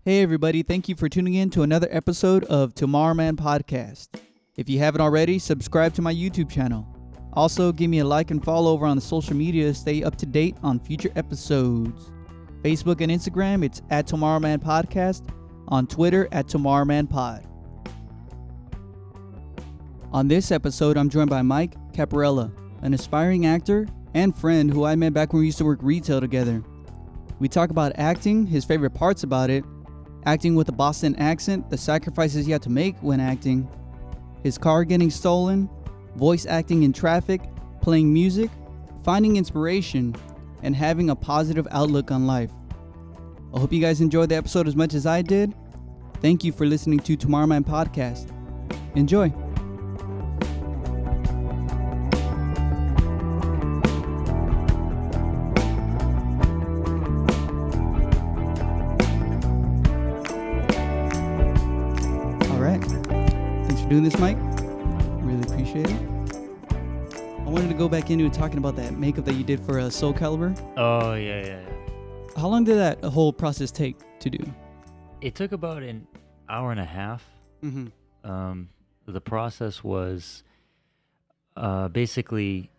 Hey everybody, thank you for tuning in to another episode of Tomorrowman Podcast. If you haven't already, subscribe to my YouTube channel. Also, give me a like and follow over on the social media to stay up to date on future episodes. Facebook and Instagram, it's at Tomorrowman Podcast. On Twitter, at Tomorrowman Pod. On this episode, I'm joined by Mike Caprarella, an aspiring actor and friend who I met back when we used to work retail together. We talk about acting, his favorite parts about it, acting with a Boston accent, the sacrifices he had to make when acting, his car getting stolen, voice acting in traffic, playing music, finding inspiration, and having a positive outlook on life. I hope you guys enjoyed the episode as much as I did. Thank you for listening to Tomorrowman Podcast. Enjoy. Doing this, Mike. Really appreciate it. I wanted to go back into talking about that makeup that you did for Soul Calibur. Oh, yeah. How long did that whole process take to do? It took about an hour and a half. Mm-hmm. The process was basically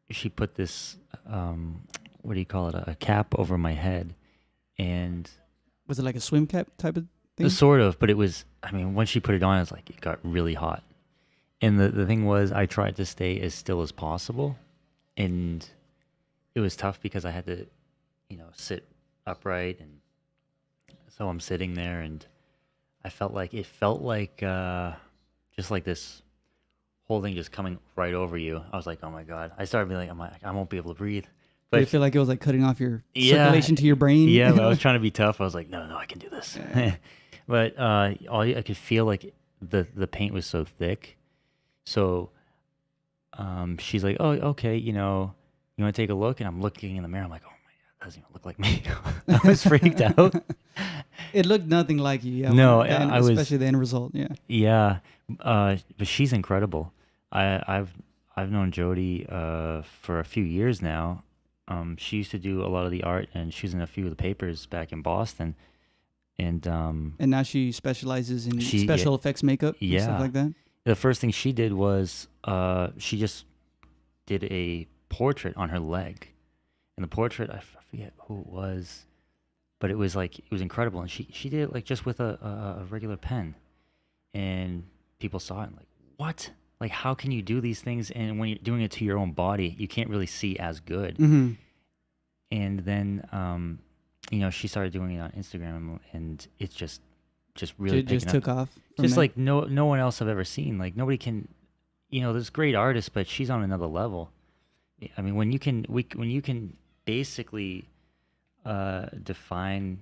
she put this, what do you call it, a cap over my head. And was it like a swim cap type of thing? Sort of, but it was, when she put it on, it got really hot. And the thing was, I tried to stay as still as possible. And it was tough because I had to, sit upright. And so I'm sitting there and it felt like just like this whole thing just coming right over you. I was like, oh my God. I started being like, I won't be able to breathe. But you feel like it was like cutting off your circulation to your brain? Yeah, but I was trying to be tough. I was like, no, I can do this. Yeah. But I could feel like the paint was so thick. So she's like, oh, okay, you want to take a look? And I'm looking in the mirror. I'm like, oh my God, that doesn't even look like me. I was freaked out. It looked nothing like you. Yeah, no, I was, especially the end result. Yeah. Yeah, but she's incredible. I've known Jody for a few years now. She used to do a lot of the art, and she's in a few of the papers back in Boston. And now she specializes in special effects makeup and stuff like that? The first thing she did was she just did a portrait on her leg. And the portrait, I forget who it was, but it was incredible. And she did it just with a regular pen. And people saw it and what? How can you do these things? And when you're doing it to your own body, you can't really see as good. Mm-hmm. And then she started doing it on Instagram, and it's just really just took off. Just that. No one else I've ever seen. Nobody can, there's great artists, but she's on another level. When you can basically define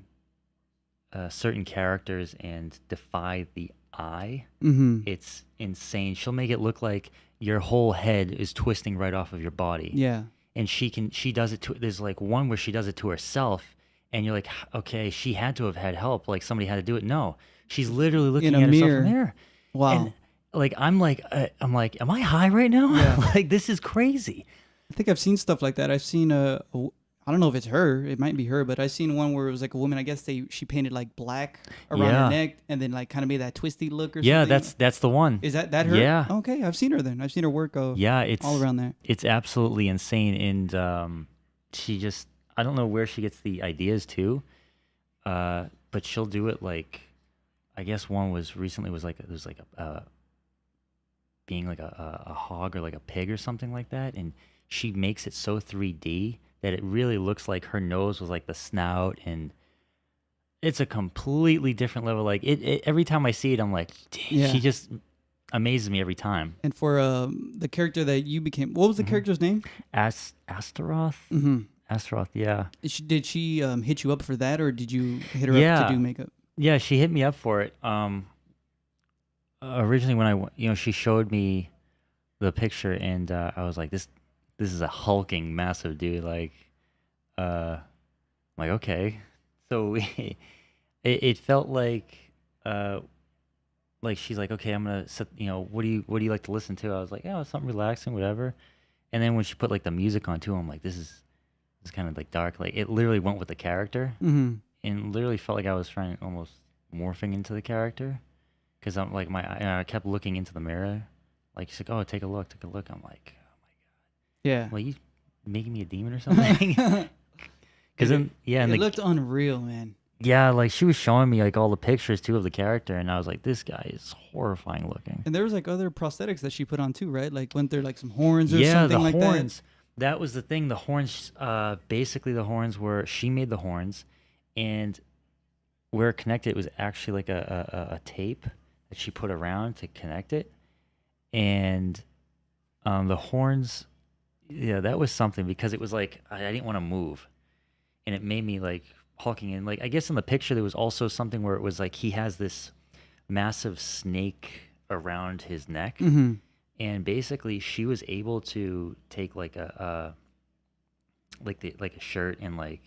certain characters and defy the eye, mm-hmm. It's insane. She'll make it look like your whole head is twisting right off of your body. Yeah, and she does it to. There's one where she does it to herself. And you're like, okay, she had to have had help. Somebody had to do it. No, she's literally looking at herself in the mirror. Wow. And I'm like, am I high right now? Yeah. This is crazy. I think I've seen stuff like that. I've seen I don't know if it's her. It might be her, but I've seen one where it was a woman. I guess she painted black around her neck, and then kind of made that twisty look or something. Yeah, that's the one. Is that her? Yeah. Okay, I've seen her then. I've seen her work. It's all around there. It's absolutely insane, and she just. I don't know where she gets the ideas to, but she'll do it I guess one was recently being a hog or a pig or something like that, and she makes it so 3D that it really looks like her nose was the snout, and it's a completely different level. Every time I see it, I'm like, damn, she just amazes me every time. And for the character that you became, what was the character's name? Astaroth. Mm-hmm. Astaroth, yeah. Did she hit you up for that, or did you hit her up to do makeup? Yeah, she hit me up for it. Originally, when she showed me the picture, and I was like, this is a hulking, massive dude. I'm like, okay. So it felt like she's like, okay, I'm gonna set. What do you like to listen to? I was like, yeah, something relaxing, whatever. And then when she put the music on too, I'm like, this is kind of dark. It literally went with the character, mm-hmm. and literally felt like I was trying to almost morphing into the character, because I'm like I kept looking into the mirror, like she's like, oh, take a look. I'm like, Yeah. well, you making me a demon or something? Because then yeah, and it looked unreal, man. yeah, like she was showing me like all the pictures too of the character, and I was like, this guy is horrifying looking. And there was like other prosthetics that she put on too, right? Like went there like some horns or something like horns. That was the thing. The horns, basically the horns were, she made the horns, and where it connected was actually like a tape that she put around to connect it. And the horns, yeah, that was something, because it was like, I didn't want to move. And it made me like hulking. And like, I guess in the picture, there was also something where it was like he has this massive snake around his neck. Mm-hmm. And basically, she was able to take like like a shirt and like,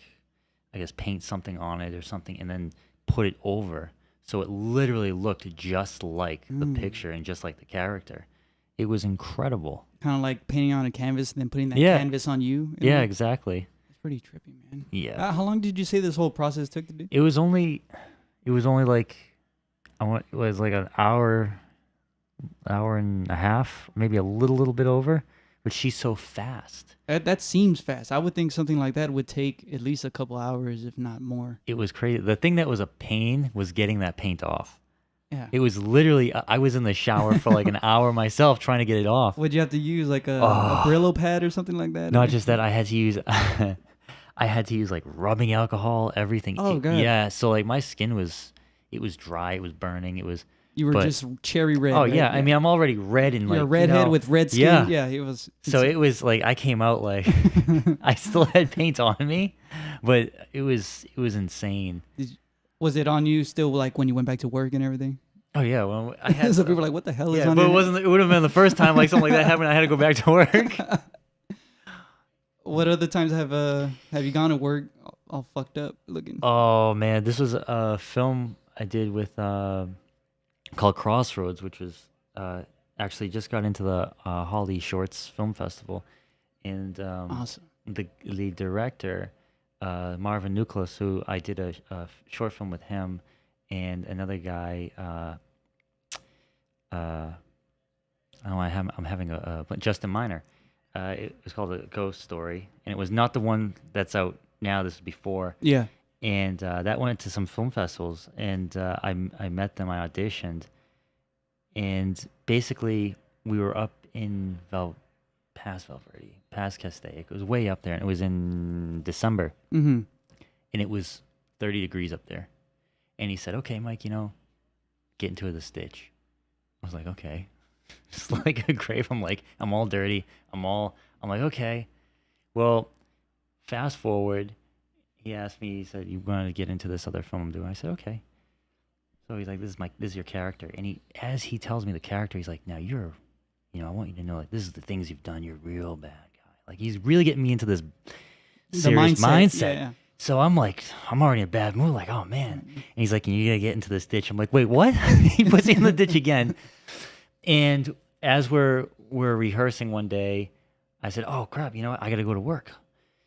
I guess, paint something on it or something, and then put it over, so it literally looked just like the picture and just like the character. It was incredible. Kind of like painting on a canvas and then putting that canvas on you. Yeah, exactly. It's pretty trippy, man. Yeah. How long did you say this whole process took to do? It was only like, it was like an hour and a half, maybe a little bit over. But she's so fast. That seems fast. I would think something like that would take at least a couple hours, if not more. It was crazy. The thing that was a pain was getting that paint off. Yeah. It was literally, I was in the shower for like an hour myself trying to get it off. Would you have to use like a Brillo pad or something like that? Not just that, I had to use like rubbing alcohol, everything. Oh, God. Yeah, so like my skin was dry, it was burning, You were just cherry red. Oh, right? yeah. I mean, I'm already red and like... You're a redhead with red skin. Yeah. Yeah, it was... So it was like, I came out like, I still had paint on me, but it was insane. Was it on you still like when you went back to work and everything? Oh, yeah. Well, I had... So people were like, what the hell is yeah, on but your it would have been the first time like something like that happened, I had to go back to work. What other times have you gone to work all fucked up looking? Oh, man. This was a film I did with... called Crossroads, which was actually just got into the Holly Shorts Film Festival, and awesome. The director Marvin Nucleus, who I did a short film with him, and another guy. I'm having a Justin Minor. It was called A Ghost Story, and it was not the one that's out now. This was before. Yeah. And that went to some film festivals, and I met them. I auditioned, and basically we were up in past Valverde, past Castaic. It was way up there, and it was in December, and it was 30 degrees up there. And he said, "Okay, Mike, get into the stitch." I was like, "Okay," just like a grave. I'm like, I'm all dirty. I'm like, okay. Well, fast forward. He asked me, he said, "You want to get into this other film I'm doing?" I said, "Okay." So he's like, this is your character. And as he tells me the character, he's like, "Now I want you to know, like, this is the things you've done. You're a real bad guy." Like, he's really getting me into this serious mindset. Yeah. So I'm like, I'm already in a bad mood. Like, oh, man. And he's like, "You got to get into this ditch." I'm like, "Wait, what?" He puts me in the ditch again. And as we're rehearsing one day, I said, "Oh, crap, you know what? I got to go to work."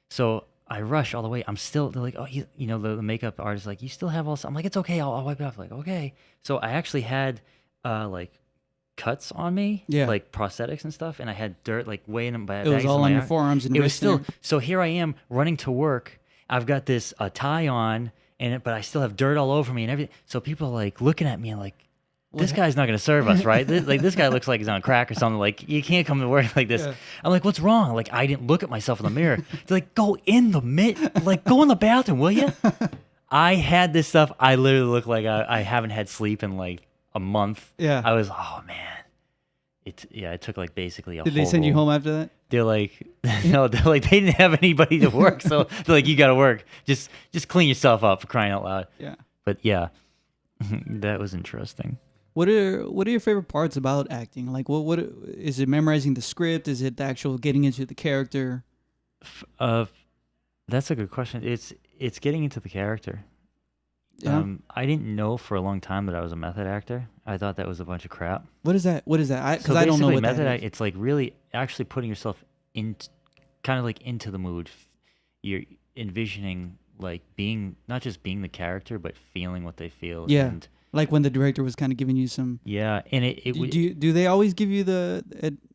So I rush all the way. They're like, "Oh, the makeup artist, like, you still have all..." I'm like, "It's okay. I'll wipe it off." Like, okay. So I actually had, like, cuts on me, like prosthetics and stuff, and I had dirt, like, way in my... It was all on your forearms and wrists. It was still... So here I am running to work. I've got this tie on, but I still have dirt all over me and everything. So people are, like, looking at me and, like, this guy's not going to serve us, right? This guy looks like he's on crack or something. Like, you can't come to work like this. Yeah. I'm like, "What's wrong?" Like, I didn't look at myself in the mirror. They're like, go in the bathroom, will you? I had this stuff. I literally look like I haven't had sleep in like a month. Yeah. I was, oh man. It took like basically a Did they send you home after that? They're like, no, they didn't have anybody to work. So they're like, "You got to work. Just clean yourself up, for crying out loud." Yeah. But yeah, that was interesting. What are your favorite parts about acting? Like, what is it? Memorizing the script? Is it the actual getting into the character? That's a good question. It's getting into the character. Yeah. I didn't know for a long time that I was a method actor. I thought that was a bunch of crap. What is that? Because I don't know what method that is. It's like really actually putting yourself kind of like into the mood. You're envisioning like being not just being the character, but feeling what they feel. Yeah. And Like when the director was kind of giving you some. yeah, and Do they always give you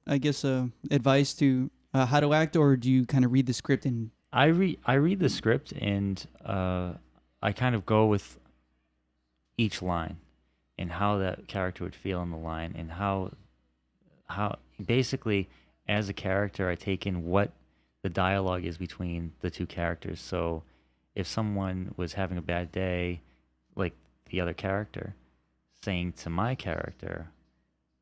advice to how to act, or do you kind of read the script and? I read the script, and I kind of go with each line and how that character would feel in the line, and how basically as a character I take in what the dialogue is between the two characters. So if someone was having a bad day, like the other character saying to my character,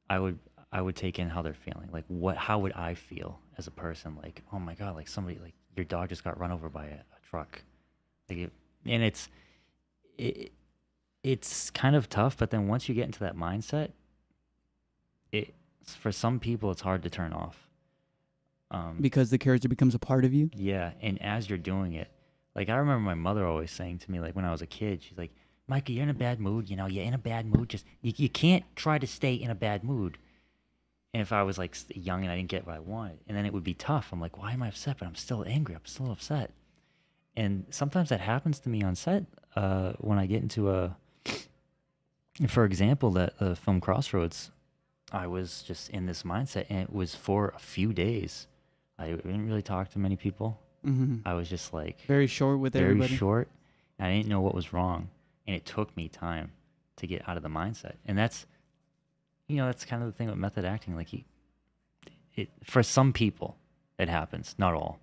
I would take in how they're feeling. Like how would I feel as a person? Like, oh my God, like somebody, like your dog just got run over by a truck. Like and it's kind of tough, but then once you get into that mindset, for some people it's hard to turn off. Because the character becomes a part of you. Yeah, and as you're doing it, like I remember my mother always saying to me, like when I was a kid, she's like, "Micah, you're in a bad mood. You know, you're in a bad mood. Just you can't try to stay in a bad mood." And if I was like young and I didn't get what I wanted, and then it would be tough. I'm like, why am I upset? But I'm still angry. I'm still upset. And sometimes that happens to me on set when I get into for example, that film Crossroads, I was just in this mindset, and it was for a few days. I didn't really talk to many people. Mm-hmm. I was just like very short with very everybody. short, and I didn't know what was wrong, and it took me time to get out of the mindset. And that's kind of the thing with method acting. Like for some people, it happens, not all,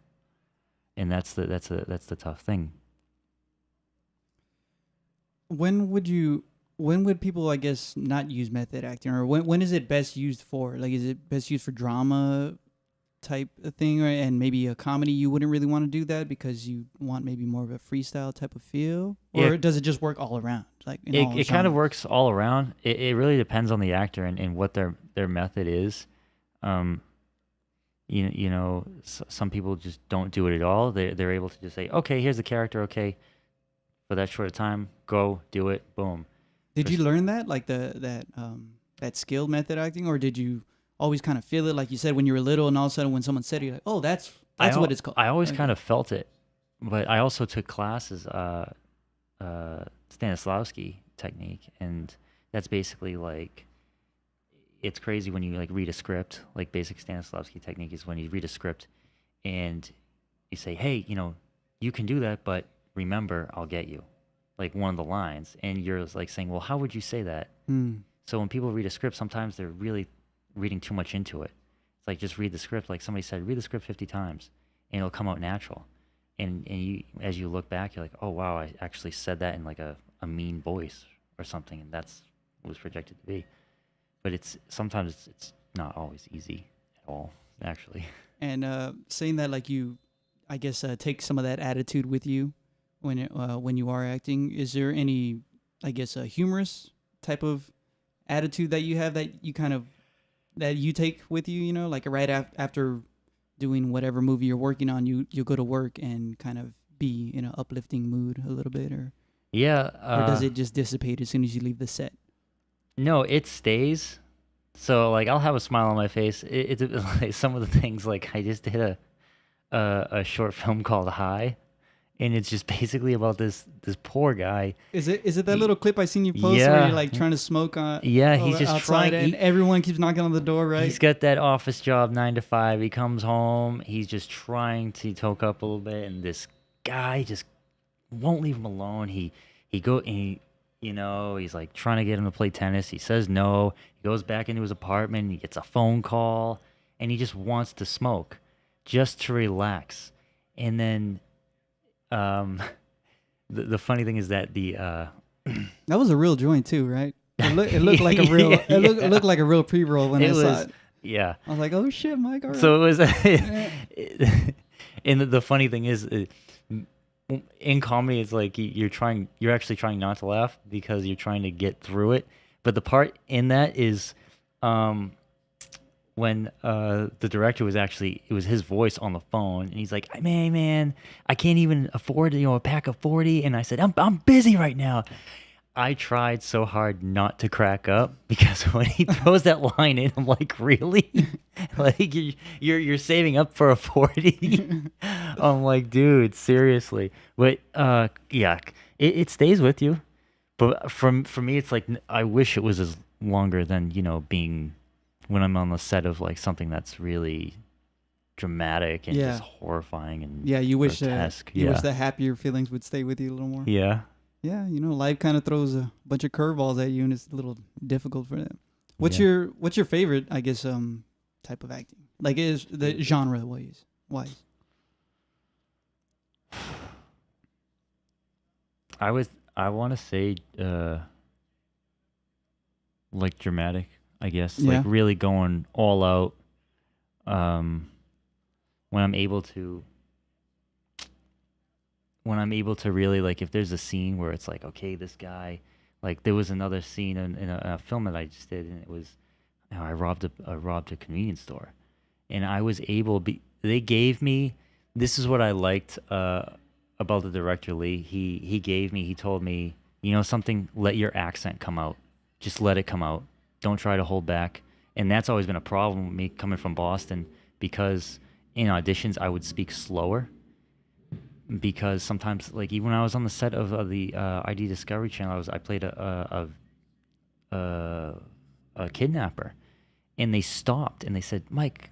and that's the tough thing. When would people, I guess, not use method acting, or when is it best used for? Like, is it best used for drama type of thing, and maybe a comedy you wouldn't really want to do that because you want maybe more of a freestyle type of feel, or does it just work all around? Like it kind of works all around. It really depends on the actor and what their method is. Some people just don't do it at all. They're able to just say, okay, here's the character. Okay, for that short of time, go do it. Boom. Did you learn that, like that skilled method acting, or did you always kind of feel it, like you said, when you were little, and all of a sudden when someone said it, you're like, oh, that's what it's called? I always kind of felt it, but I also took classes, Stanislavski technique, and that's basically like, it's crazy when you like read a script. Like basic Stanislavski technique is when you read a script and you say, hey, you can do that, but remember, I'll get you. Like one of the lines, and you're like saying, well, how would you say that? So when people read a script, sometimes they're really reading too much into it. It's like, just read the script. Like somebody said, read the script 50 times and it'll come out natural. And you, as you look back, you're like, oh wow, I actually said that in like a mean voice or something, and that's what was projected to be. But sometimes it's not always easy at all, actually. And saying that, like, you, I guess, take some of that attitude with you when you are acting. Is there any, I guess, a humorous type of attitude that you have that you take with you? Like right after doing whatever movie you're working on, you go to work and kind of be in an uplifting mood a little bit, or or does it just dissipate as soon as you leave the set? No, it stays. So like I'll have a smile on my face. It's like some of the things, like I just did a short film called High, and it's just basically about this poor guy. Is it that little clip I seen you post where you're like trying to smoke on? Yeah, he's just outside, and everyone keeps knocking on the door, right? He's got that office job 9 to 5. He comes home, he's just trying to toke up a little bit, and this guy just won't leave him alone. He's like trying to get him to play tennis. He says no. He goes back into his apartment, and he gets a phone call, and he just wants to smoke, just to relax. And then the funny thing is that that was a real joint too, right? It looked like a real it looked like a real pre-roll when I saw it. Yeah. I was like, oh shit, Mike. All right. So it was and the funny thing is, in comedy, it's like you're actually trying not to laugh because you're trying to get through it. But the part in that is when the director it was his voice on the phone, and he's like, man, I can't even afford a pack of 40. And I said, I'm busy right now. I tried so hard not to crack up because when he throws that line in, I'm like, really? Like you're saving up for a 40? I'm like, dude, seriously. But yeah, it stays with you. But for me, it's like I wish it was as longer than being when I'm on the set of like something that's really dramatic and Yeah. just horrifying and Yeah, you wish grotesque. you Yeah. wish the happier feelings would stay with you a little more. Yeah. Yeah, life kind of throws a bunch of curveballs at you, and it's a little difficult for that. What's Yeah. your favorite, I guess, type of acting? Like, is the genre wise? I want to say like dramatic, I guess. Yeah. Like really going all out. When I'm able to really, like, if there's a scene where it's like, okay, this guy, like there was another scene in a film that I just did, and it was I robbed a convenience store, and I was able they gave me, this is what I liked about the director Lee. He told me, something, let your accent come out. Just let it come out. Don't try to hold back. And that's always been a problem with me coming from Boston, because in auditions I would speak slower, because sometimes, like, even when I was on the set of the ID Discovery Channel, I played a kidnapper, and they stopped and they said, Mike,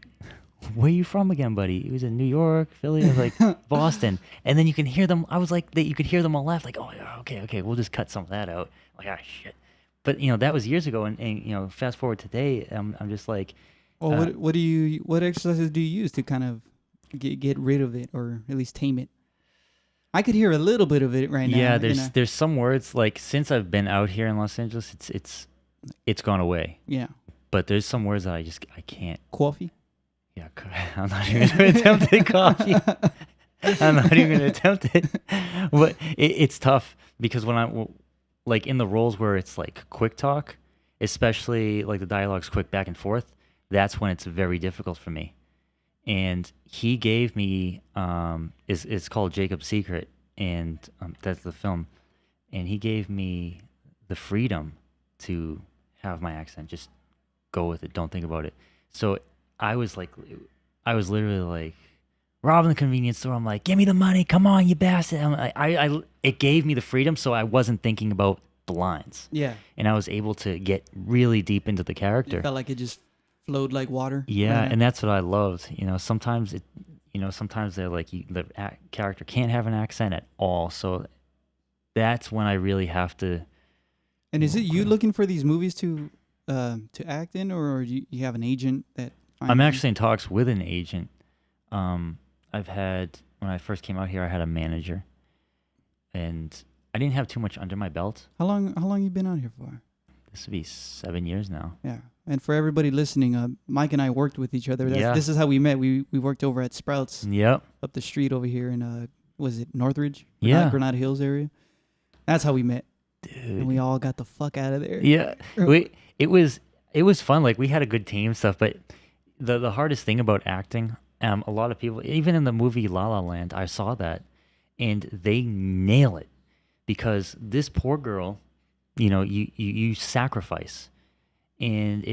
where are you from again, buddy? He was in New York, Philly. I was like, Boston. And then you can hear them. I was like, you could hear them all laugh, like, oh, yeah, okay, we'll just cut some of that out. Like, ah, shit. But that was years ago, and fast forward today, I'm just like, well, what exercises do you use to kind of get rid of it, or at least tame it? I could hear a little bit of it right now. Yeah, there's some words, like, since I've been out here in Los Angeles, it's gone away. Yeah. But there's some words that I can't. Coffee? Yeah, I'm not even going to attempt it. Coffee. I'm not even going to attempt it. But it's tough, because when I'm like in the roles where it's like quick talk, especially like the dialogue's quick back and forth, that's when it's very difficult for me. And he gave me it's called Jacob's Secret, and that's the film. And he gave me the freedom to have my accent, just go with it, don't think about it. So I was literally like robbing the convenience store. I'm like, give me the money, come on, you bastard. It gave me the freedom, so I wasn't thinking about the lines. Yeah. And I was able to get really deep into the character. You felt like it just flowed like water. Yeah, right? and that's what I loved. Sometimes sometimes they're like, the character can't have an accent at all. So that's when I really have to. And is it you looking for these movies to act in, or you have an agent that? I'm actually in talks with an agent. I've had, when I first came out here, I had a manager, and I didn't have too much under my belt. How long you been out here for? This would be 7 years now. Yeah. And for everybody listening, Mike and I worked with each other. This is how we met. We worked over at Sprouts. Yep. Up the street over here in was it Northridge? Yeah. Granada Hills area. That's how we met. Dude. And we all got the fuck out of there. Yeah. It was fun. Like, we had a good team and stuff, but the hardest thing about acting, a lot of people, even in the movie La La Land, I saw that, and they nail it, because this poor girl, you sacrifice, and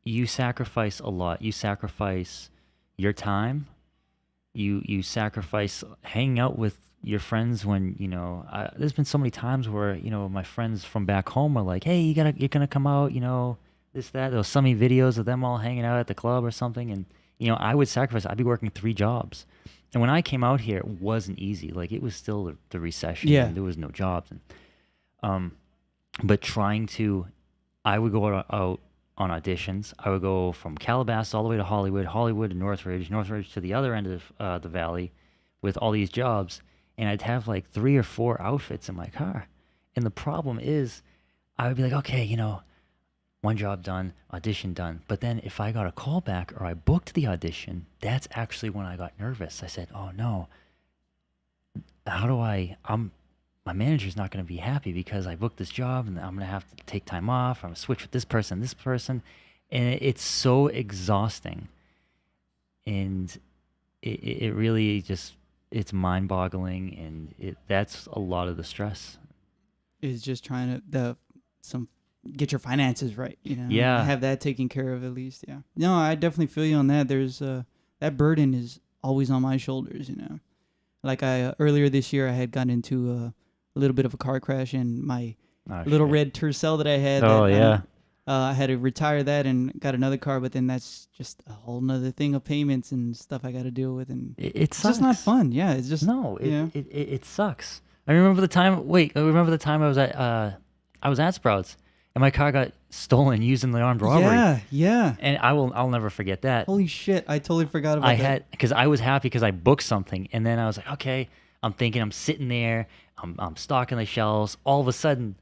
you sacrifice a lot. You sacrifice your time. You sacrifice hanging out with your friends when, there's been so many times where, my friends from back home are like, hey, you're gonna come out, this, that. There was so many videos of them all hanging out at the club or something. And, I would sacrifice. I'd be working 3 jobs. And when I came out here, it wasn't easy. Like, it was still the recession. Yeah. And there was no jobs. And, but I would go out on auditions. I would go from Calabasas all the way to Hollywood to Northridge to the other end of the valley with all these jobs. And I'd have like 3 or 4 outfits in my car. And the problem is, I would be like, okay, one job done, audition done. But then if I got a call back or I booked the audition, that's actually when I got nervous. I said, oh no, my manager's not going to be happy because I booked this job, and I'm going to have to take time off. I'm going to switch with this person. And it's so exhausting. And it really just, it's mind boggling. And that's a lot of the stress. is just trying to get your finances right, Yeah. have that taken care of at least. Yeah. No, I definitely feel you on that. There's that burden is always on my shoulders, Like earlier this year I had gotten into a little bit of a car crash, and my little red Tercel that I had. Oh, yeah. I had to retire that and got another car, but then that's just a whole nother thing of payments and stuff I got to deal with, and it's just not fun. Yeah, it's just it sucks. I remember the time. I was at Sprouts and my car got stolen using the armed robbery. Yeah. And I'll never forget that. Holy shit! I totally forgot about that. Because I was happy because I booked something, and then I was like, okay, I'm sitting there, I'm stocking the shelves. All of a sudden,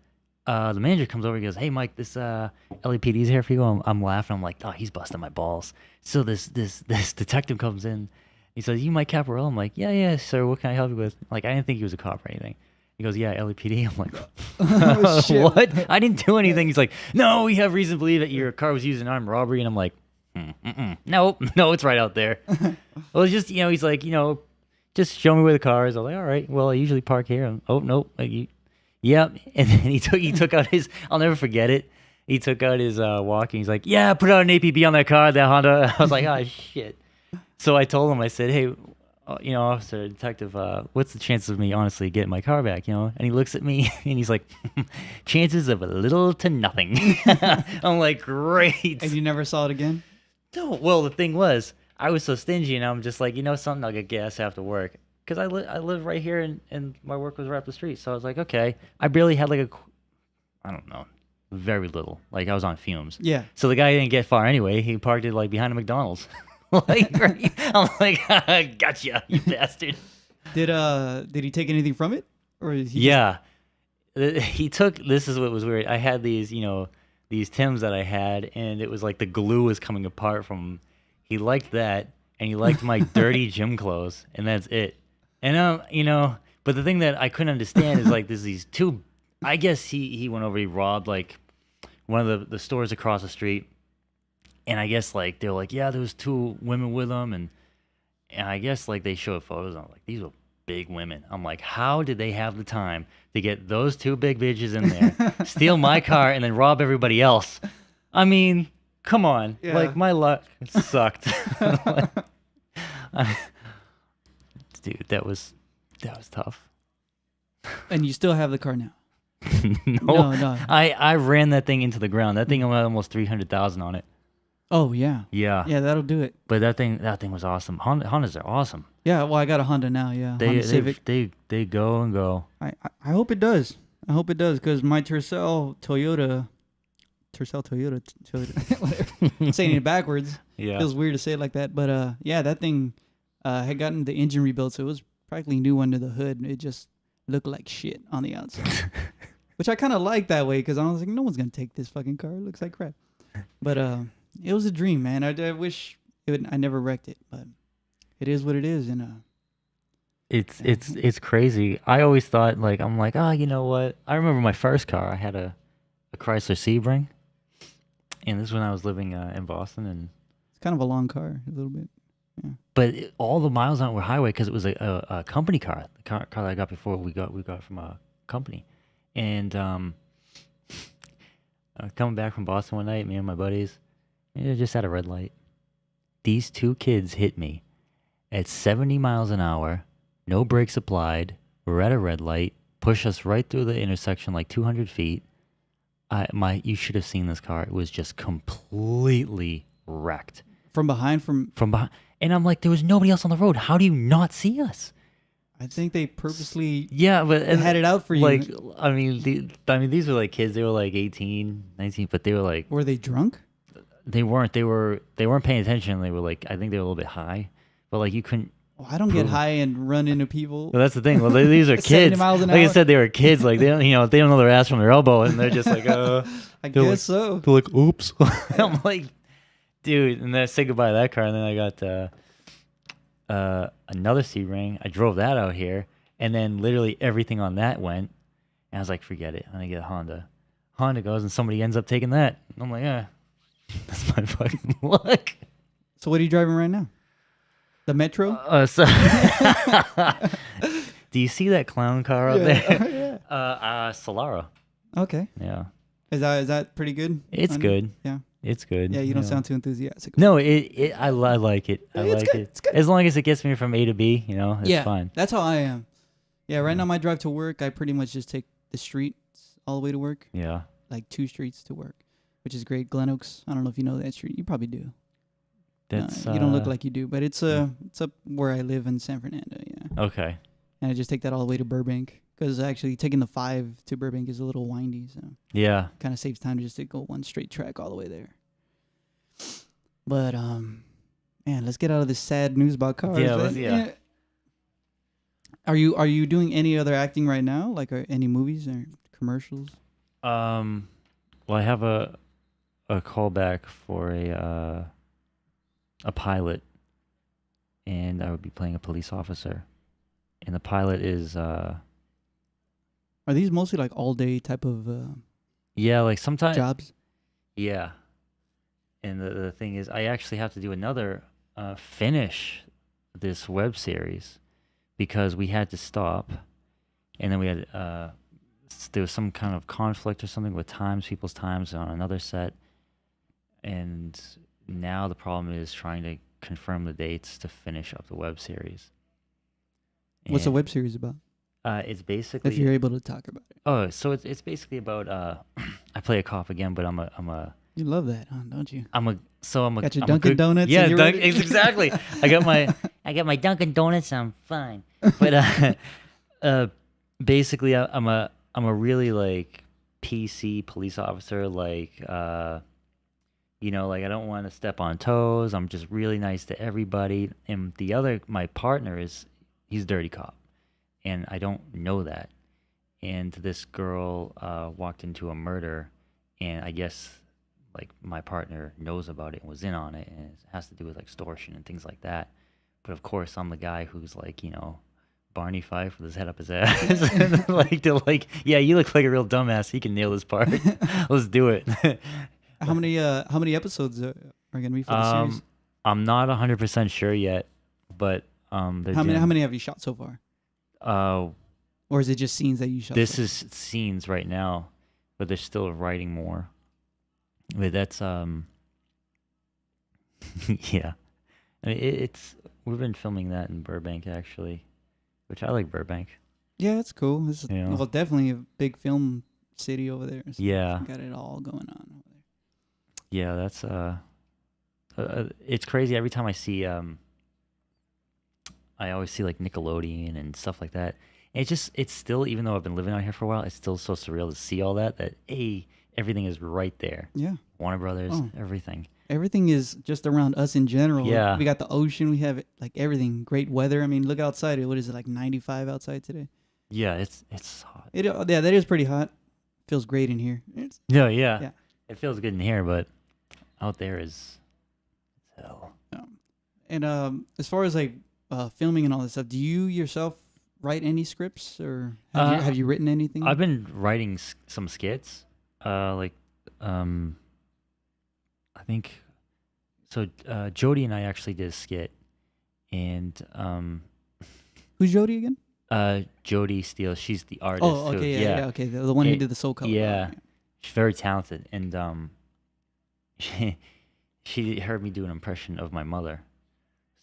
the manager comes over and goes, "Hey, Mike, this LAPD's here for you." I'm laughing. I'm like, "Oh, he's busting my balls." So this detective comes in. He says, "You Mike Caprarella?" I'm like, "Yeah, sir. What can I help you with?" Like, I didn't think he was a cop or anything. He goes, "Yeah, LAPD." I'm like, Oh, shit. "What? I didn't do anything." He's like, "No, we have reason to believe that your car was used in armed robbery." And I'm like, "No, it's right out there." Well, it's just, he's like, just show me where the car is. I'm like, "All right. Well, I usually park here." Oh, nope. Yep. And then he took out his, I'll never forget it. He took out his walkie. He's like, "Yeah, put out an APB on that car, that Honda." I was like, "Oh, shit." So I told him, I said, "Hey, officer, detective, what's the chances of me honestly getting my car back, And he looks at me and he's like, "Chances of a little to nothing." I'm like, "Great." And you never saw it again? No. Well, the thing was, I was so stingy, and I'm just like, something, I'll get gas after work. Because I live right here, and my work was right up the street. So I was like, okay. I barely had I don't know, very little. Like, I was on fumes. Yeah. So the guy didn't get far anyway. He parked it behind a McDonald's. Right? I'm like, "Gotcha, you bastard." Did he take anything from it, or is he Yeah, he took. This is what was weird. I had these these Timbs that I had, and it was like the glue was coming apart from. He liked that, and he liked my dirty gym clothes, and that's it. And but the thing that I couldn't understand is there's these two. I guess he went over. He robbed one of the stores across the street. And I guess they were like, "Yeah, there was two women with them," and I guess they showed photos. I'm like, "These were big women." I'm like, "How did they have the time to get those two big bitches in there, steal my car, and then rob everybody else?" I mean, come on, Yeah. My luck sucked. Dude, that was tough. And you still have the car now? No. No. I ran that thing into the ground. That thing had almost 300,000 on it. Oh yeah. Yeah. Yeah, that'll do it. But that thing was awesome. Hondas are awesome. Yeah, well, I got a Honda now. Yeah, Honda Civic. They go and go. I hope it does. I hope it does, because my Toyota, whatever. I'm saying it backwards. Yeah. Feels weird to say it like that, but yeah, that thing had gotten the engine rebuilt, so it was practically new under the hood. It just looked like shit on the outside, which I kind of like that way, because I was like, no one's gonna take this fucking car. It looks like crap. But it was a dream, man. I wish I never wrecked it, but it is what it is, and it's crazy. I always thought I'm like, "Oh, you know what?" I remember my first car. I had a Chrysler Sebring, and this is when I was living in Boston, and it's kind of a long car, a little bit. Yeah. But all the miles on it were highway, because it was a company car. The car that I got before we got from a company, and coming back from Boston one night, me and my buddies, just at a red light. These two kids hit me at 70 miles an hour, no brakes applied. We're at a red light, push us right through the intersection 200 feet. You should have seen this car. It was just completely wrecked. From behind? From behind. And I'm like, there was nobody else on the road. How do you not see us? I think they purposely had it out for you. These were kids. They were 18, 19, but they were Were they drunk? They weren't. They weren't paying attention. They were I think they were a little bit high, but you couldn't. Well, I don't get high and run into people. Well, that's the thing. Well, these are kids. miles an hour. I said, they were kids. They don't, they don't know their ass from their elbow, and they're just I guess so. They're like, "Oops." I'm like, dude, and then I said goodbye to that car, and then I got another Sebring. I drove that out here, and then literally everything on that went, and I was like, forget it. I'm gonna get a Honda. Honda goes, and somebody ends up taking that. I'm like, yeah, that's my fucking luck. So what are you driving right now? The Metro? Do you see that clown car out there? Solara. Okay. Yeah. Is that pretty good? It's good. Yeah. It's good. Yeah, you don't sound too enthusiastic. No, I like it. I It's like good. it. It's good. As long as it gets me from A to B, it's Yeah, fine. that's how I am. Yeah, right now my drive to work, I pretty much just take the streets all the way to work. Yeah. Like 2 streets to work, which is great. Glen Oaks. I don't know if you know that street. You probably do. That's you don't look like you do, but it's up where I live in San Fernando. Yeah. Okay. And I just take that all the way to Burbank because actually taking the 5 to Burbank is a little windy, so Yeah. kind of saves time to just to go one straight track all the way there. But man, let's get out of this sad news about cars. Yeah. Are you doing any other acting right now? Like any movies or commercials? Well, I have a callback for a pilot, and I would be playing a police officer, and the pilot is Are these mostly like all day type of like sometimes jobs? Yeah. And the thing is, I actually have to do another finish this web series because we had to stop, and then we had there was some kind of conflict or something with people's times on another set, and now the problem is trying to confirm the dates to finish up the web series. What's the web series about? It's basically, if you're able to talk about it. Oh, so it's basically about I play a cop again, but I'm a You love that, huh? Don't you? got your Dunkin' Donuts. Yeah, and you're ready? exactly. I got my Dunkin' Donuts. I'm fine. But basically, I'm a really like PC police officer. Like like I don't want to step on toes. I'm just really nice to everybody. And my partner he's a dirty cop, and I don't know that. And this girl walked into a murder, and I guess like my partner knows about it and was in on it, and it has to do with like extortion and things like that. But of course, I'm the guy who's like, Barney Fife with his head up his ass. And yeah, you look like a real dumbass. He can nail this part. Let's do it. How many episodes are going to be for the series? I'm not 100% sure yet, but how many have you shot so far? Or is it just scenes that you shot? This is scenes right now, but they're still writing more. But that's yeah. I mean, we've been filming that in Burbank actually, which I like Burbank. Yeah, it's cool. It's well, definitely a big film city over there. So yeah, got it all going on over there. Yeah, that's it's crazy. Every time I see I always see like Nickelodeon and stuff like that. And it's still, even though I've been living out here for a while, it's still so surreal to see all that everything is right there. Yeah. Warner Brothers, everything. Everything is just around us in general. Yeah. We got the ocean. We have like everything. Great weather. I mean, look outside. What is it, like 95 outside today? Yeah, it's hot. Yeah, that is pretty hot. Feels great in here. Yeah. It feels good in here, but out there is hell. And as far as like filming and all this stuff, do you yourself write any scripts, or have you written anything? I've been writing some skits. I think so. Jody and I actually did a skit, and who's Jody again? Jody Steele. She's the artist. Oh, okay, yeah, okay. The one who did the Soul Color. Yeah, she's very talented, and she heard me do an impression of my mother,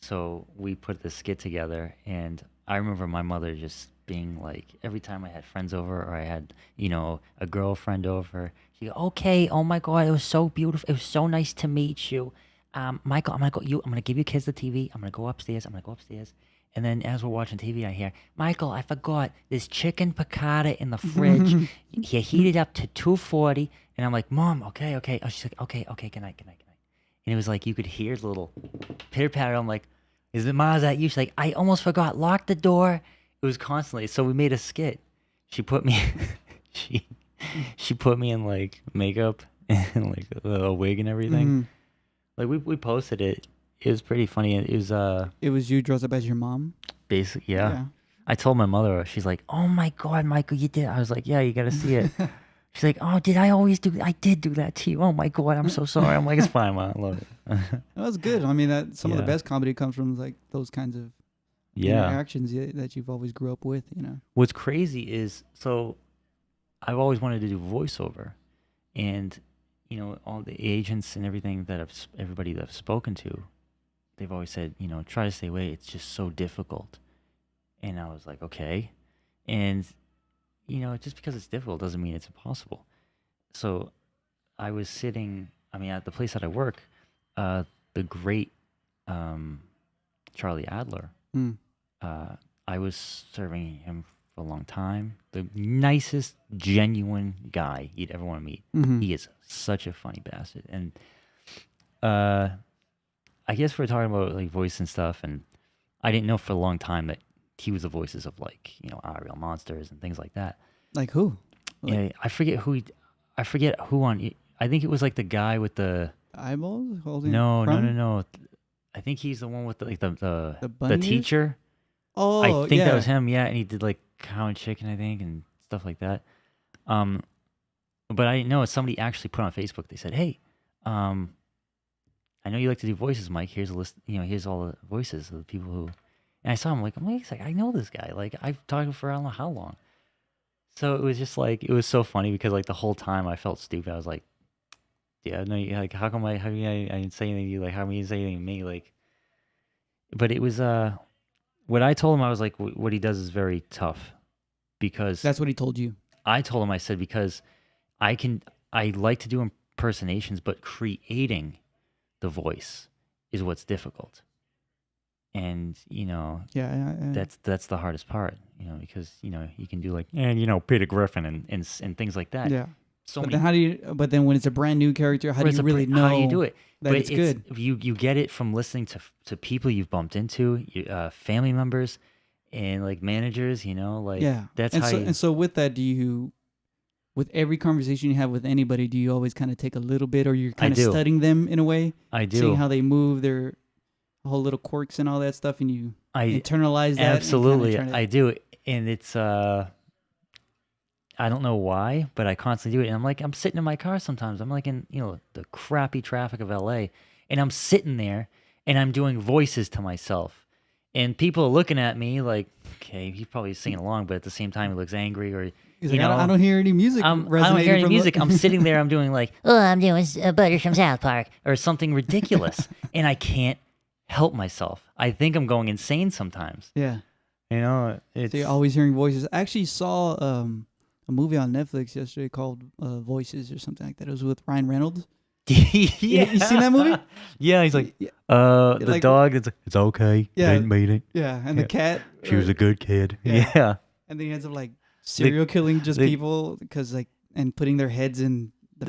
so we put this skit together. And I remember my mother just being like, every time I had friends over or I had, a girlfriend over, she'd go, "Okay, oh my God, it was so beautiful. It was so nice to meet you. Michael, I'm gonna give you kids the TV. I'm gonna go upstairs. And then as we're watching TV, I hear, "Michael, I forgot, there's chicken piccata in the fridge. You heat it up to 240. And I'm like, "Mom, okay." Oh, she's like, okay, good night. And it was like, you could hear the little pitter patter. I'm like, "Is it Ma, is that you?" She's like, "I almost forgot, lock the door." It was constantly, so we made a skit. She put me, she put me in like makeup and like a wig and everything. Like we posted it. It was pretty funny. It was you dressed up as your mom? Basically, yeah. I told my mother, she's like, "Oh my God, Michael, you did." I was like, "Yeah, you got to see it." She's like, "Oh, I did do that to you. Oh my God, I'm so sorry." I'm like, "It's fine, Mom. I love it." That was good. I mean, some of the best comedy comes from like those kinds of interactions that you've always grew up with, What's crazy is, so I've always wanted to do voiceover, and all the agents and everything everybody that I've spoken to, they've always said, try to stay away. It's just so difficult. And I was like, okay. And, just because it's difficult doesn't mean it's impossible. So I was sitting, at the place that I work, the great Charlie Adler, Mm. I was serving him for a long time. The nicest, genuine guy you'd ever want to meet. Mm-hmm. He is such a funny bastard. And I guess we're talking about like voice and stuff, and I didn't know for a long time that he was the voices of like Our Real Monsters and things like that. Like who? Like, Yeah, I forget who on. I think it was like the guy with the eyeballs holding. No. I think he's the one with the bunny ears? teacher. Oh, I think yeah. that was him. Yeah, and he did like Cow and Chicken, I think, and stuff like that. But I didn't know. Somebody actually put on Facebook. They said, "Hey, I know you like to do voices, Mike. Here's a list. Here's all the voices of the people who." And I saw him like, I know this guy. Like I've talked to him for I don't know how long. So it was just like it was so funny because like the whole time I felt stupid. I was like, "Yeah, no, like how come I didn't say anything to you? Like how come you didn't say anything to me? Like." But it was what I told him. I was like, what he does is very tough because That's what he told you. I told him, I said, because I like to do impersonations, but creating the voice is what's difficult. And, Yeah. that's the hardest part, because, you can do like, Peter Griffin and things like that. Yeah. So But many, then how do you? But then when it's a brand new character, how do you really know? how do you do it? That it's good. You get it from listening to people you've bumped into, family members, and like managers. Like Yeah. that's and how. And so with that, with every conversation you have with anybody, do you always kind of take a little bit, or you're kind of do. studying them in a way, I do. seeing how they move, their whole little quirks and all that stuff, and you internalize that? Absolutely, and I do, and it's I don't know why, but I constantly do it. And I'm sitting in my car sometimes. I'm like in, the crappy traffic of LA, and I'm sitting there and I'm doing voices to myself. And people are looking at me like, okay, he's probably singing along, but at the same time he looks angry or, He's like, I don't hear any music. I don't hear any music. I'm sitting there, I'm doing like, oh, I'm doing Butters from South Park or something ridiculous. And I can't help myself. I think I'm going insane sometimes. Yeah. It's... So you're always hearing voices. I actually saw a movie on Netflix yesterday called Voices or something like that. It was with Ryan Reynolds. Yeah. You seen that movie? Yeah, he's like, the like, dog, it's okay. Yeah. Didn't mean it. Yeah, and the cat. She was a good kid. Yeah. Yeah. And then he ends up like serial killing just people because and putting their heads in. I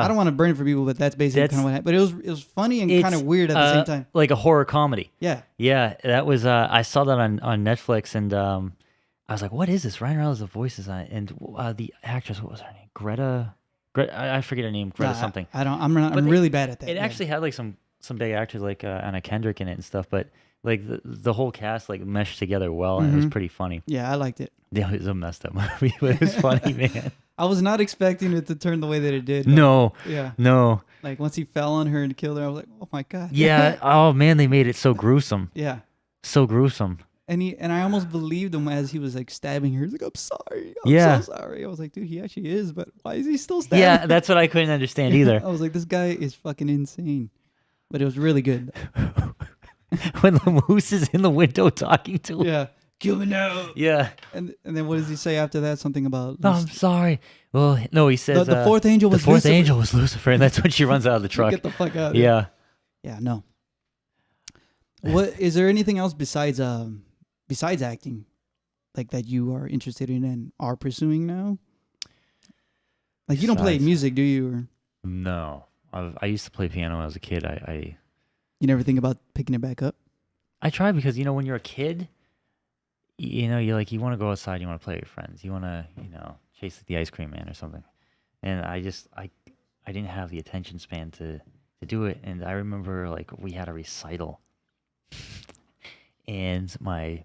don't want to burn it for people, but that's basically kind of what happened. But it was funny and kind of weird at the same time. Like a horror comedy. Yeah. Yeah, that was, I saw that on Netflix, and I was like, what is this? Ryan Reynolds' the voices on it. And the actress, what was her name? Greta, I forget her name. Greta something. I'm really bad at that. It actually had like some big actors like Anna Kendrick in it and stuff, but like the whole cast like meshed together well, and it was pretty funny. Yeah, I liked it. Yeah, it was a messed up movie, but it was funny, man. I was not expecting it to turn the way that it did. No. Yeah. No. Like once he fell on her and killed her, I was like, oh my God. Yeah. Oh man, they made it so gruesome. Yeah. So gruesome. And I almost believed him as he was like stabbing her. He's like, I'm sorry. I'm so sorry. I was like, dude, he actually is, but why is he still stabbing? Yeah, that's what I couldn't understand either. I was like, this guy is fucking insane. But it was really good. When the moose is in the window talking to him. Yeah. Kill me now. Yeah. And then what does he say after that? Something about... No, I'm sorry. Well, no, he says... The fourth angel was Lucifer. The fourth angel was Lucifer, and that's when she runs out of the truck. Get the fuck out. Yeah. Yeah, no. What is there anything else besides acting, like that you are interested in and are pursuing now? Like you don't play music, do you? Or? No, I used to play piano when I was a kid. You never think about picking it back up? I try because when you're a kid, you want to go outside, you want to play with your friends, you want to chase the ice cream man or something, and I didn't have the attention span to do it. And I remember like we had a recital. And my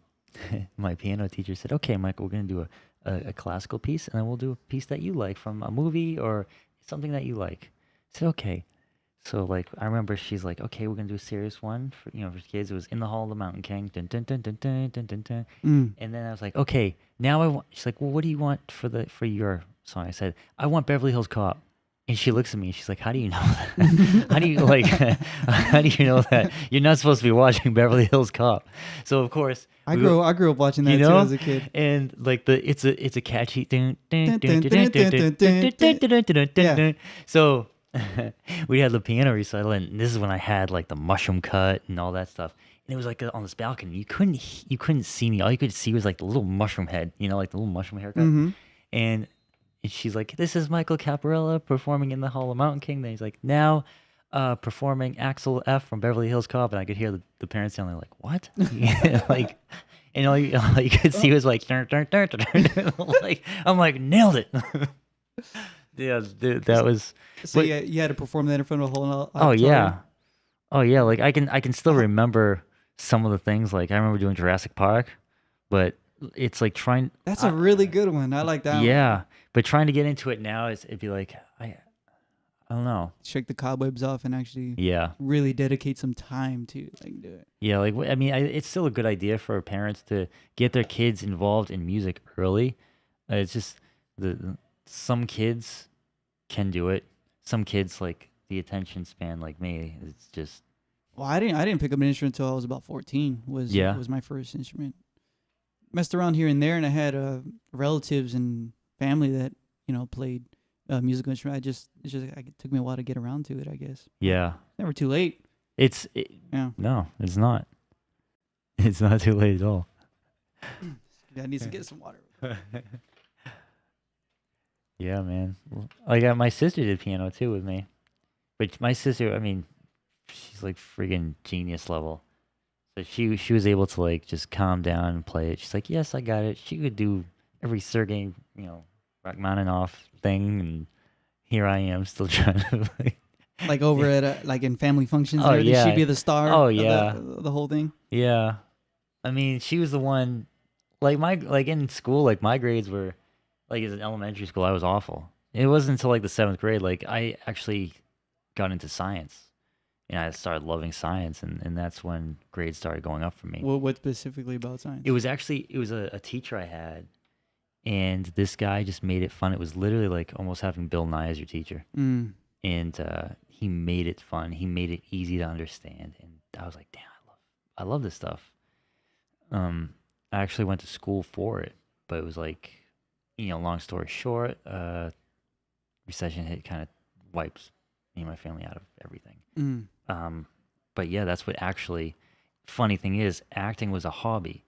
piano teacher said, okay, Michael, we're going to do a classical piece, and then we'll do a piece that you like from a movie or something that you like. I said, okay. So like I remember she's like, okay, we're gonna do a serious one for for kids. It was In the Hall of the Mountain King. Dun, dun, dun, dun, dun, dun, dun, dun. Mm. And then I was like, okay, now I want. She's like, well, what do you want for your song? I said, I want Beverly Hills Cop. And she looks at me and she's like, how do you know that? How do you like? How do you know that? You're not supposed to be watching Beverly Hills Cop. So of course, I grew up watching that too as a kid. And like it's a catchy dun, dun, Dun, dun, dun, dun, dun, dun, dun. Yeah. So we had the piano recital, and this is when I had like the mushroom cut and all that stuff. And it was like on this balcony. You couldn't see me. All you could see was like the little mushroom head, like the little mushroom haircut. Mm-hmm. And she's like, "This is Michael Caprarella performing in the Hall of Mountain King." Then he's like, "Now, performing Axel F from Beverly Hills Cop." And I could hear the parents yelling like, "What?" Like, and all you could see was like, dun, dun, dun, dun, dun. Like I'm like, nailed it. Yeah, dude, that was. So yeah, you had to perform that in front of a whole. Oh yeah, Like I can still remember some of the things. Like I remember doing Jurassic Park, but it's like trying. That's a really good one. I like that. Yeah, but trying to get into it now it'd be like I don't know. Shake the cobwebs off and actually. Yeah. Really dedicate some time to like do it. Yeah, like I mean, it's still a good idea for parents to get their kids involved in music early. It's just some kids can do it. Some kids like the attention span like me. It's just. Well, I didn't pick up an instrument until I was about 14. Was my first instrument. Messed around here and there, and I had relatives and family that played musical instrument. It took me a while to get around to it, I guess. Yeah. Never too late. Yeah. No, it's not. It's not too late at all. I need to get some water. Yeah, man. Like my sister did piano too with me, but my sister, I mean, she's like friggin' genius level. So she was able to like just calm down and play it. She's like, yes, I got it. She could do every Sergei, Rachmaninoff thing, and here I am still trying to like over at like in family functions. Oh yeah, she'd be the star. Oh yeah, the whole thing. Yeah, I mean, she was the one. Like in school, like my grades were, like as an elementary school, I was awful. It wasn't until like the 7th grade, like I actually got into science. And I started loving science, and that's when grades started going up for me. What specifically about science? It was a teacher I had, and this guy just made it fun. It was literally like almost having Bill Nye as your teacher. Mm. And he made it fun. He made it easy to understand. And I was like, damn, I love this stuff. I actually went to school for it, but it was like, long story short, recession hit, kind of wipes me and my family out of everything. Mm. But yeah, that's what actually, funny thing is, acting was a hobby,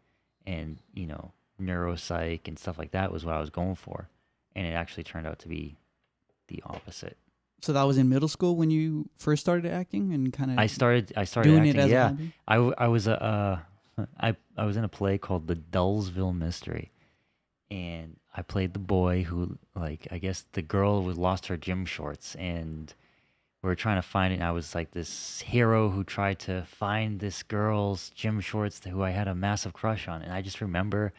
and neuropsych and stuff like that was what I was going for, and it actually turned out to be the opposite. So that was in middle school when you first started acting, and kind of I started doing acting, it as yeah. a hobby? I was I was in a play called The Dullsville Mystery, and I played the boy who, like, I guess the girl who lost her gym shorts, and we were trying to find it, and I was like this hero who tried to find this girl's gym shorts who I had a massive crush on. And I just remember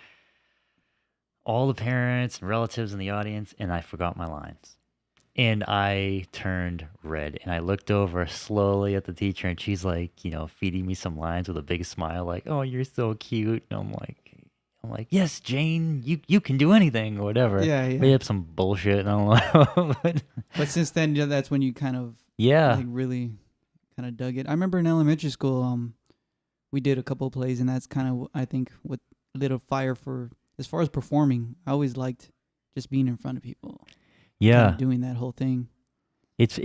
all the parents and relatives in the audience, and I forgot my lines. And I turned red, and I looked over slowly at the teacher, and she's like, feeding me some lines with a big smile, like, "Oh, you're so cute." And I'm like, "Yes, Jane, you can do anything," or whatever. Yeah. Made up some bullshit, I don't know. But since then, that's when you kind of like really kind of dug it. I remember in elementary school, we did a couple of plays, and that's kind of I think what lit a fire for as far as performing. I always liked just being in front of people. Yeah, kind of doing that whole thing. It's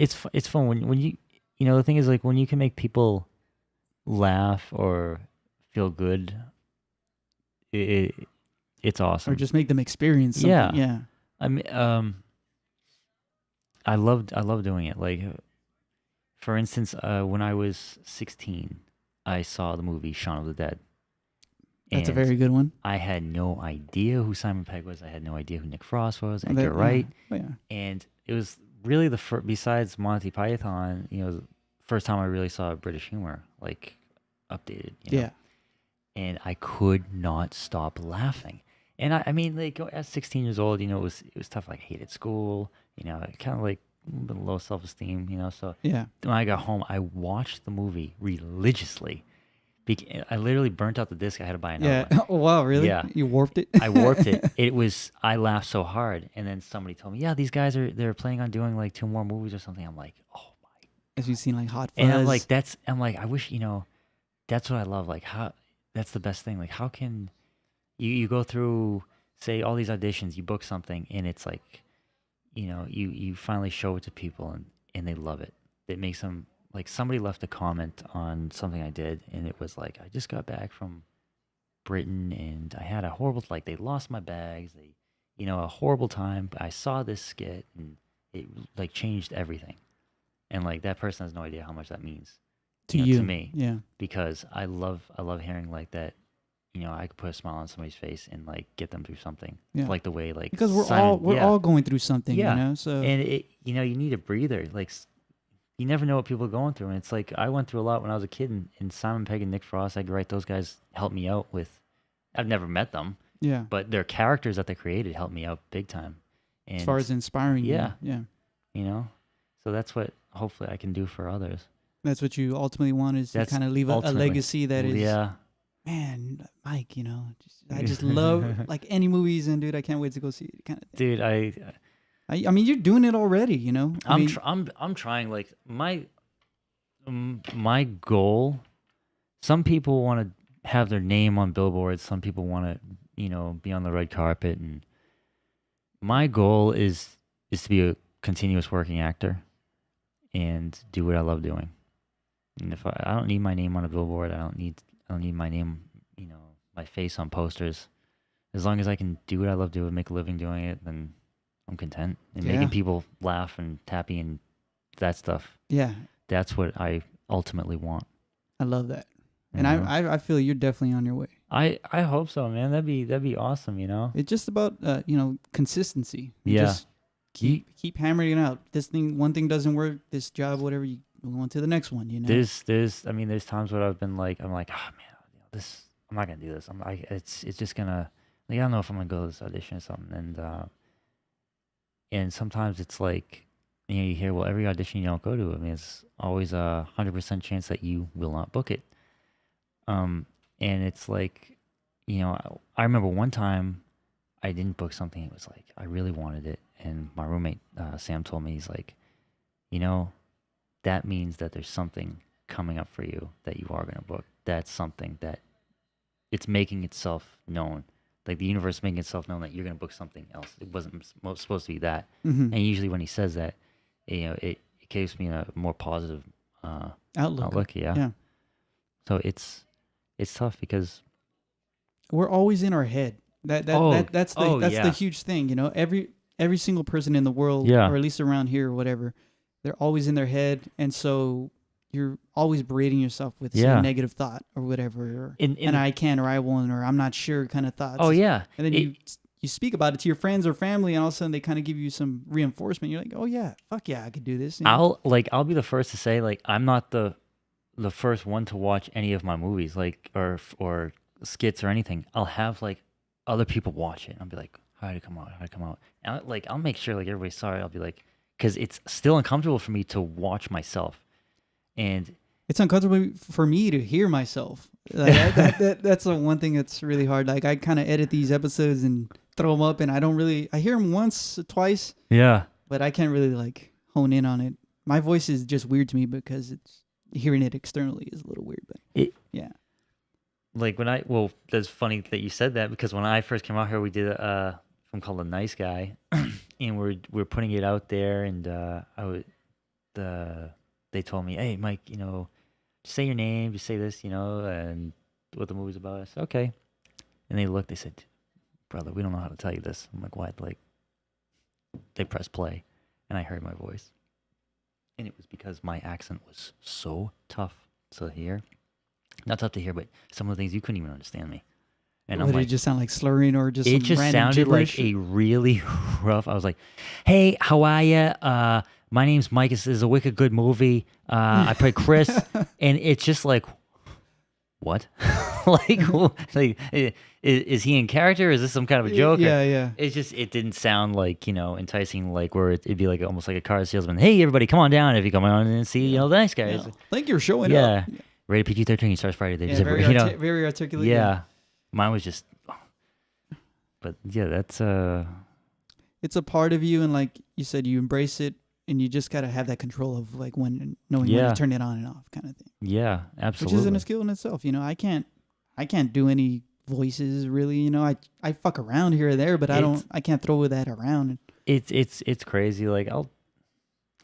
fun when you the thing is, like, when you can make people laugh or feel good. It's awesome. Or just make them experience something. Yeah. I mean, I love doing it. Like, for instance, when I was 16, I saw the movie Shaun of the Dead. That's a very good one. I had no idea who Simon Pegg was. I had no idea who Nick Frost was. Edgar Wright. Oh, yeah. And it was really besides Monty Python, the first time I really saw British humor, like, updated. Yeah. And I could not stop laughing. And I mean, like, at 16 years old, it was tough. Like, I hated school. I kind of like little bit of low self-esteem, you know. So Yeah. when I got home, I watched the movie religiously. I literally burnt out the disc. I had to buy another Yeah. one. Oh, wow, really? Yeah. You warped it? I warped it. I laughed so hard. And then somebody told me, yeah, these guys they're planning on doing like 2 more movies or something. I'm like, oh my. As you've seen like Hot Fuzz. And I'm like, I wish, you know, that's what I love. Like that's the best thing. Like how can you go through, say, all these auditions, you book something and it's like, you know, you finally show it to people and they love it. It makes them, like somebody left a comment on something I did and it was like, I just got back from Britain and I had a horrible, like they lost my bags, you know, a horrible time. But I saw this skit and it like changed everything. And like that person has no idea how much that means to to you. me. Yeah. Because I love hearing like that. You know, I could put a smile on somebody's face and like get them through something. Yeah. Like the way like Because we're all going through something, Yeah. you know. So and it, you know, you need a breather. Like you never know what people are going through, and it's like I went through a lot when I was a kid. And Simon Pegg and Nick Frost, Edgar Wright, those guys helped me out with. I've never met them, yeah. but their characters that they created helped me out big time. And, As far as inspiring, yeah, yeah. You know, so that's what hopefully I can do for others. That's what you ultimately want, is to kind of leave a legacy that is. Yeah. Man, Mike, you know, I just love like any movies, and dude, I can't wait to go see it. Kind of thing. Dude, I mean, you're doing it already, you know. I'm trying. Like my goal. Some people want to have their name on billboards. Some people want to, you know, be on the red carpet. And my goal is to be a continuous working actor and do what I love doing. And if I don't need my name on a billboard, I don't need my name, you know, my face on posters. As long as I can do what I love doing, make a living doing it, then I'm content. And making people laugh and happy and that stuff. Yeah. That's what I ultimately want. I love that. And I feel you're definitely on your way. I hope so, man. That'd be awesome, you know. It's just about you know, consistency. Yeah. Just keep hammering it out. One thing doesn't work, this job, whatever, you go on to the next one, you know. There's times where I'm like, oh man, I'm not gonna do this. It's just gonna, like, I don't know if I'm gonna go to this audition or something. And sometimes it's like, you know, you hear, well, every audition you don't go to, I mean, it's always a 100% chance that you will not book it. And it's like, you know, I remember one time I didn't book something. It was like, I really wanted it. And my roommate, Sam, told me, he's like, you know, that means that there's something coming up for you that you are going to book. That's something that it's making itself known. Like the universe making itself known that you're going to book something else. It wasn't supposed to be that. Mm-hmm. And usually when he says that, you know, it gives me a more positive outlook. Yeah. So it's tough because we're always in our head. That's the huge thing, you know. Every single person in the world, or at least around here or whatever, they're always in their head, and so you're always berating yourself with some negative thought or whatever, and I can or I won't or I'm not sure kind of thoughts. Oh yeah, and then you speak about it to your friends or family, and all of a sudden they kind of give you some reinforcement. You're like, oh yeah, fuck yeah, I could do this. You know? I'll be the first to say, like, I'm not the first one to watch any of my movies, like or skits or anything. I'll have like other people watch it, and I'll be like, how'd it come out? And I'll make sure like everybody saw it. I'll be like, because it's still uncomfortable for me to watch myself, and it's uncomfortable for me to hear myself. Like, that's the one thing that's really hard. Like I kind of edit these episodes and throw them up, and I hear them once or twice. Yeah, but I can't really like hone in on it. My voice is just weird to me because it's hearing it externally is a little weird. But yeah. Like that's funny that you said that, because when I first came out here, we did a film called The Nice Guy, and we're putting it out there, and they told me, hey Mike, you know, just say your name, just say this, you know, and what the movie's about. I said, okay. And they looked, they said, brother, we don't know how to tell you this. I'm like, what? Like, they pressed play, and I heard my voice, and it was because my accent was so tough to hear. Not tough to hear, but some of the things you couldn't even understand me. And I'm like, did it just sound like slurring or just it just sounded gibberish? Like a really rough. I was like, "Hey, how are you? My name's Mike. This is a wicked good movie. I play Chris," and it's just like, what? like is he in character? Or is this some kind of a joke? Yeah. It's just, it didn't sound like, enticing, like where it'd be like almost like a car salesman. Hey, everybody, come on down if you come on and see, the nice guys. Yeah. Thank you for showing up. Yeah. Rated PG-13 starts Friday. They just very articulate. Yeah. Mine was just, but yeah, that's it's a part of you, and like you said, you embrace it, and you just gotta have that control of like knowing when to turn it on and off, kind of thing. Yeah, absolutely. Which isn't a skill in itself. I can't do any voices really. I fuck around here or there, but I can't throw that around. It's crazy. Like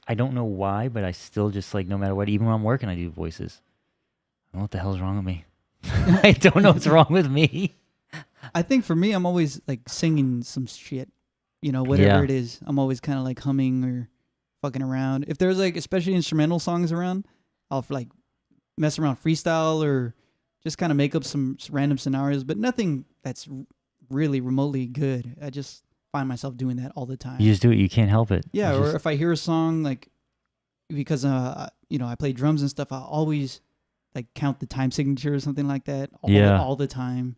I don't know why, but I still just like, no matter what, even when I'm working, I do voices. I don't know what the hell's wrong with me. I don't know what's wrong with me. I think for me, I'm always like singing some shit, whatever it is. I'm always kind of like humming or fucking around. If there's like especially instrumental songs around, I'll like mess around, freestyle, or just kind of make up some random scenarios, but nothing that's really remotely good. I just find myself doing that all the time. You just do it. You can't help it. Yeah, or if I hear a song, like, because I play drums and stuff, I'll always like count the time signature or something like that all the time,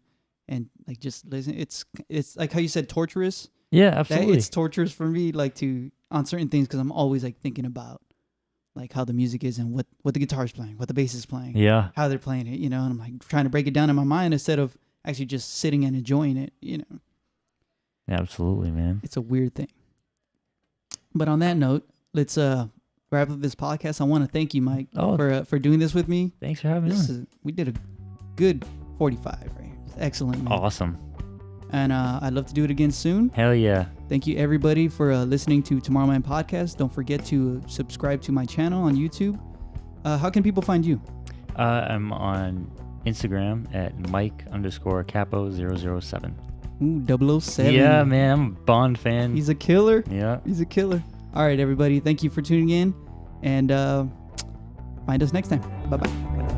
and like just listen. It's like how you said torturous. Yeah, absolutely. It's torturous for me, like on certain things, because I'm always like thinking about like how the music is and what the guitar's playing, what the bass is playing, how they're playing it, and I'm like trying to break it down in my mind instead of actually just sitting and enjoying it, Absolutely, man. It's a weird thing. But on that note, let's wrap up this podcast. I want to thank you, Mike, for doing this with me. Thanks for having me. We did a good 45 right here. Excellent, man. Awesome. And I'd love to do it again soon. Hell yeah. Thank you, everybody, for listening to Tomorrowman Podcast. Don't forget to subscribe to my channel on YouTube. How can people find you? I'm on Instagram at Mike_Capo007. Ooh, 007. Yeah, man. I'm a Bond fan. He's a killer. Yeah. He's a killer. All right, everybody. Thank you for tuning in. And find us next time. Bye-bye.